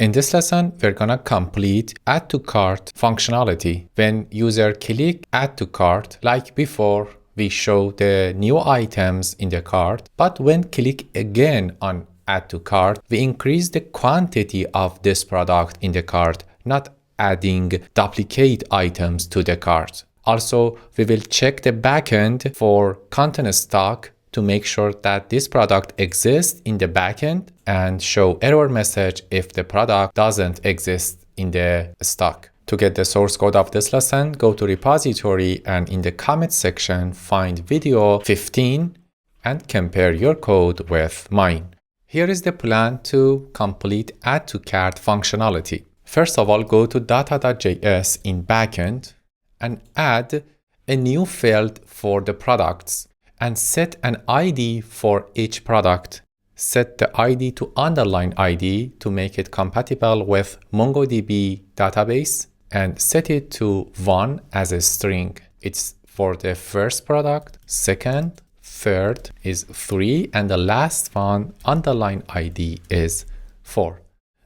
In this lesson, we're gonna complete add to cart functionality. When user click add to cart, like before, we show the new items in the cart, but when click again on add to cart, we increase the quantity of this product in the cart, not adding duplicate items to the cart. Also, we will check the backend for content stock to make sure that this product exists in the backend and show error message if the product doesn't exist in the stock. To get the source code of this lesson, go to repository and in the comment section find video 15 and compare your code with mine. Here is the plan to complete add to cart functionality. First of all, go to data.js in backend and add a new field for the products and set an ID for each product. Set the ID to underline ID to make it compatible with mongodb database and set it to 1 as a string. It's for the first product, second, third is 3, and the last one, underline ID, is 4.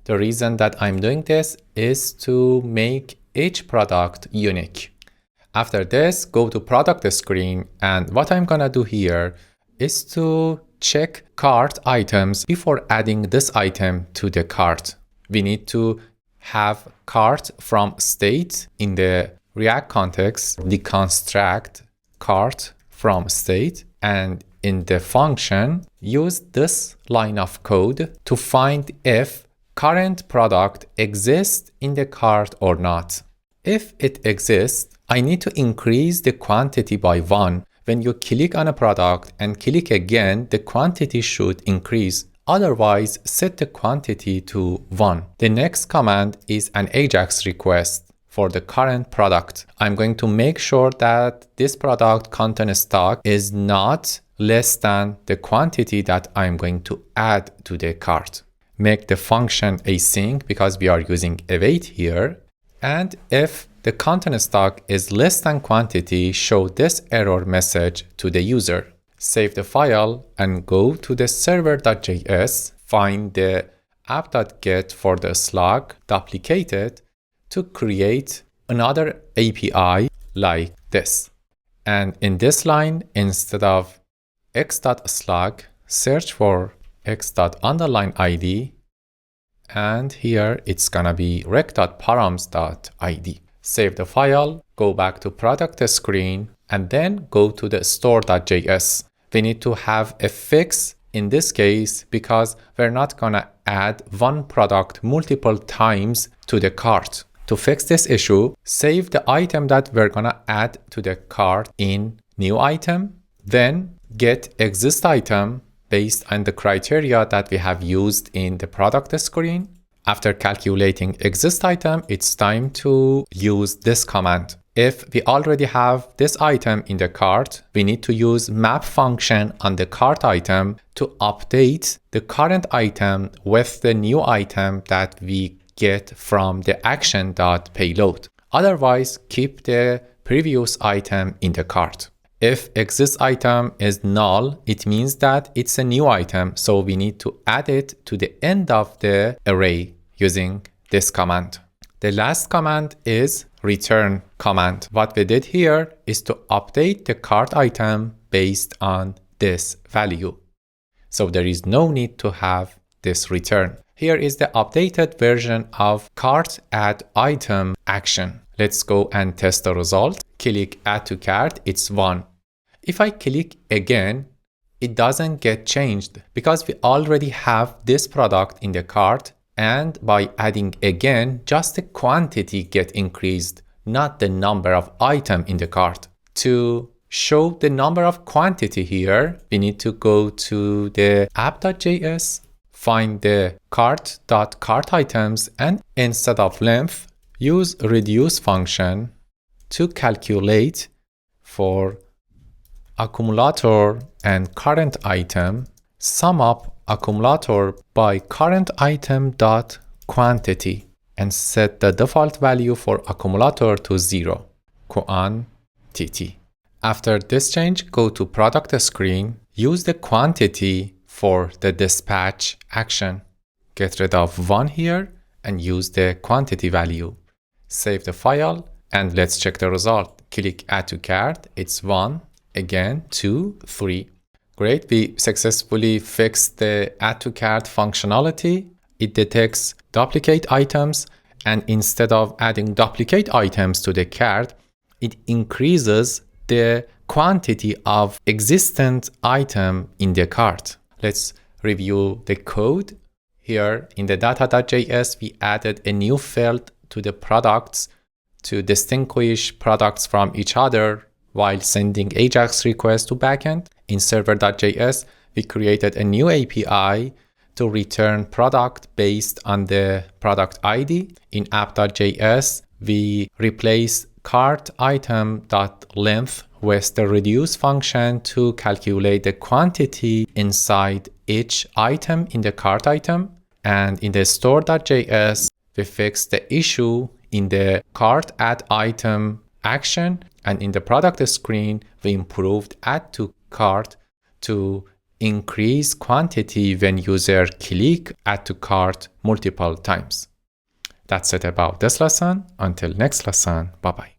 The reason that I'm doing this is to make each product unique. After this, go to product screen, and what I'm gonna do here is to check cart items before adding this item to the cart. We need to have cart from state. In the React context, deconstruct cart from state, and in the function, use this line of code to find if current product exists in the cart or not. If it exists, I need to increase the quantity by 1. When you click on a product and click again, the quantity should increase. Otherwise, set the quantity to 1. The next command is an AJAX request for the current product. I'm going to make sure that this product content stock is not less than the quantity that I'm going to add to the cart. Make the function async because we are using await here. And if the content stock is less than quantity, show this error message to the user. Save the file and go to the server.js, find the app.get for the slug, duplicate it to create another API like this. And in this line, instead of x.slug, search for x.underline_id, and here it's gonna be rec.params.id. Save the file, go back to product screen, and then go to the store.js. We need to have a fix in this case because we're not gonna add one product multiple times to the cart. To fix this issue, save the item that we're gonna add to the cart in new item, then get exist item based on the criteria that we have used in the product screen. After calculating exist item, it's time to use this command. If we already have this item in the cart, we need to use map function on the cart item to update the current item with the new item that we get from the action.payload. Otherwise, keep the previous item in the cart. If exist item is null, it means that it's a new item, so we need to add it to the end of the array using this command. The last command is return command. What we did here is to update the cart item based on this value. So there is no need to have this return. Here is the updated version of cart add item action. Let's go and test the result. Click add to cart, it's 1. If I click again, it doesn't get changed because we already have this product in the cart, and by adding again, just the quantity get increased, not the number of item in the cart. To show the number of quantity here, we need to go to the app.js, find the cart.cart items, and instead of length, use reduce function to calculate for accumulator and current item, sum up accumulator by current item dot quantity, and set the default value for accumulator to 0, quantity. After this change, go to product screen, use the quantity for the dispatch action. Get rid of 1 here and use the quantity value. Save the file and let's check the result. Click add to cart. It's 1, again 2, 3. Great, we successfully fixed the add to cart functionality. It detects duplicate items, and instead of adding duplicate items to the cart, it increases the quantity of existent item in the cart. Let's review the code. Here in the data.js, we added a new field to the products to distinguish products from each other while sending AJAX requests to backend. In server.js, we created a new API to return product based on the product ID. In app.js, we replaced cart item.length with the reduce function to calculate the quantity inside each item in the cart item. And in the store.js, we fixed the issue in the cart add item action. And in the product screen, we improved add to cart to increase quantity when user click add to cart multiple times. That's it about this lesson. Until next lesson, bye-bye.